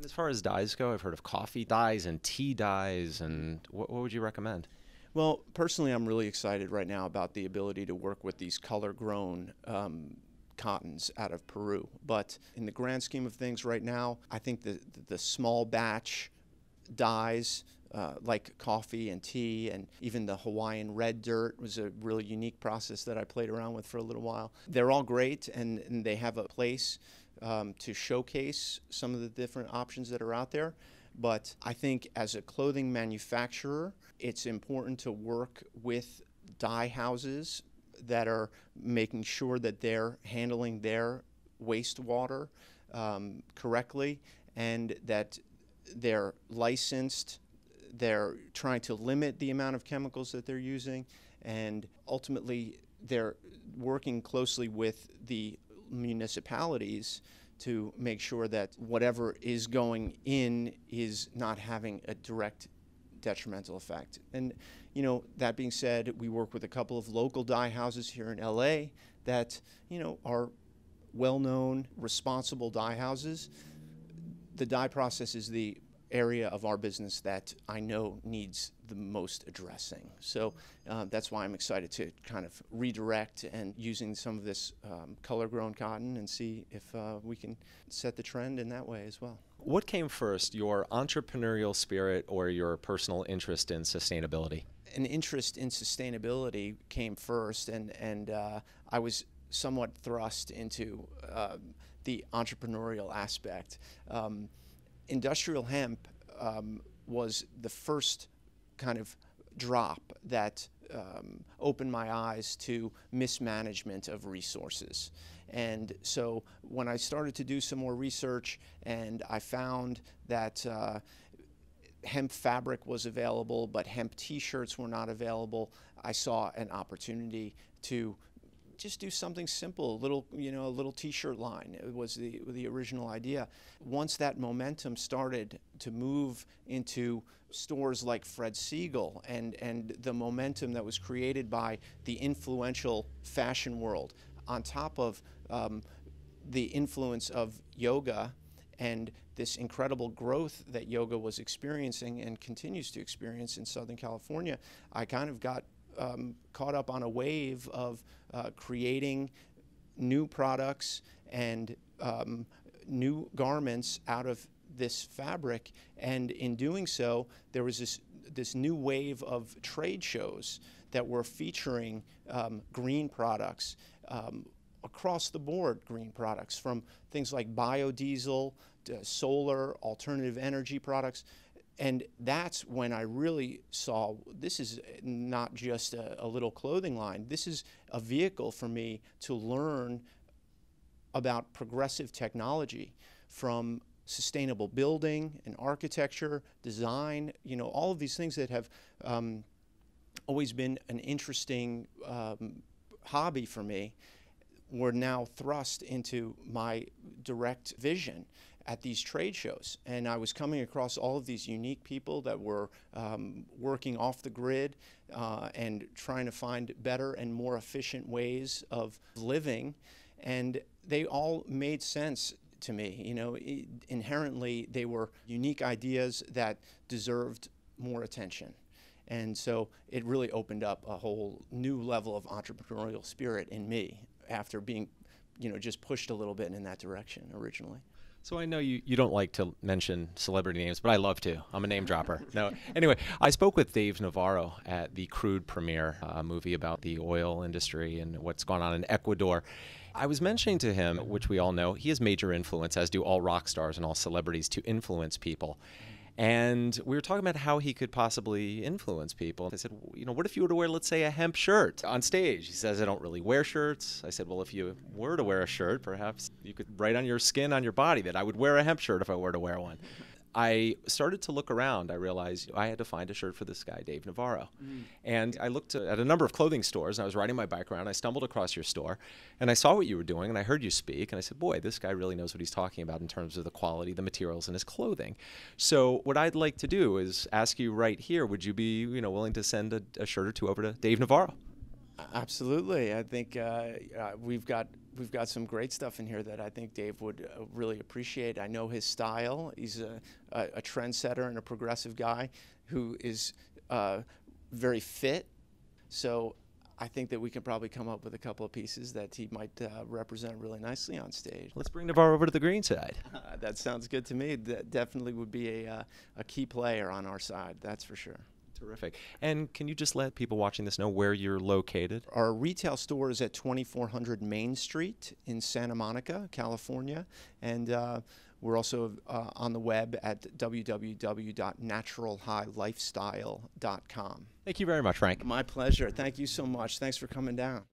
As far as dyes go, I've heard of coffee dyes and tea dyes, and what would you recommend? Well, personally, I'm really excited right now about the ability to work with these color-grown cottons out of Peru. But in the grand scheme of things right now, I think the small batch dyes like coffee and tea and even the Hawaiian red dirt was a really unique process that I played around with for a little while. They're all great and they have a place to showcase some of the different options that are out there. But I think as a clothing manufacturer, it's important to work with dye houses that are making sure that they're handling their wastewater correctly and that they're licensed, they're trying to limit the amount of chemicals that they're using, and ultimately they're working closely with the municipalities to make sure that whatever is going in is not having a direct detrimental effect. And that being said, we work with a couple of local dye houses here in LA that are well-known, responsible dye houses. The dye process is the area of our business that I know needs the most addressing. So that's why I'm excited to kind of redirect and using some of this color-grown cotton and see if we can set the trend in that way as well. What came first, your entrepreneurial spirit or your personal interest in sustainability? An interest in sustainability came first, and I was somewhat thrust into the entrepreneurial aspect. Industrial hemp was the first kind of drop that opened my eyes to mismanagement of resources. And so when I started to do some more research and I found that hemp fabric was available, but hemp t-shirts were not available, I saw an opportunity to just do something simple, a little t-shirt line. It was the original idea. Once that momentum started to move into stores like Fred Siegel and the momentum that was created by the influential fashion world, on top of the influence of yoga and this incredible growth that yoga was experiencing and continues to experience in Southern California, I kind of got caught up on a wave of creating new products and new garments out of this fabric. And in doing so, there was this new wave of trade shows that were featuring green products, across the board green products, from things like biodiesel to solar, alternative energy products. And that's when I really saw this is not just a little clothing line. This is a vehicle for me to learn about progressive technology, from sustainable building and architecture, design, all of these things that have always been an interesting hobby for me were now thrust into my direct vision at these trade shows. And I was coming across all of these unique people that were working off the grid and trying to find better and more efficient ways of living. And they all made sense to me. Inherently, they were unique ideas that deserved more attention. And so it really opened up a whole new level of entrepreneurial spirit in me after being, just pushed a little bit in that direction originally. So I know you don't like to mention celebrity names, but I love to. I'm a name dropper. No, anyway, I spoke with Dave Navarro at the Crude premiere, a movie about the oil industry and what's gone on in Ecuador. I was mentioning to him, which we all know, he has major influence, as do all rock stars and all celebrities, to influence people. And we were talking about how he could possibly influence people. I said, what if you were to wear, let's say, a hemp shirt on stage? He says, I don't really wear shirts. I said, well, if you were to wear a shirt, perhaps you could write on your skin, on your body, that I would wear a hemp shirt if I were to wear one. I started to look around. I realized I had to find a shirt for this guy, Dave Navarro. And I looked at a number of clothing stores, and I was riding my bike around. I stumbled across your store, and I saw what you were doing, and I heard you speak, and I said, boy, this guy really knows what he's talking about in terms of the quality, the materials in his clothing. So what I'd like to do is ask you right here, would you be willing to send a shirt or two over to Dave Navarro? Absolutely. I think we've got we've got some great stuff in here that I think Dave would really appreciate. I know his style. He's a trendsetter and a progressive guy who is very fit. So I think that we can probably come up with a couple of pieces that he might represent really nicely on stage. Let's bring Navarro over to the green side. That sounds good to me. That definitely would be a key player on our side, that's for sure. Terrific. And can you just let people watching this know where you're located? Our retail store is at 2400 Main Street in Santa Monica, California. And we're also on the web at www.naturalhighlifestyle.com. Thank you very much, Frank. My pleasure. Thank you so much. Thanks for coming down.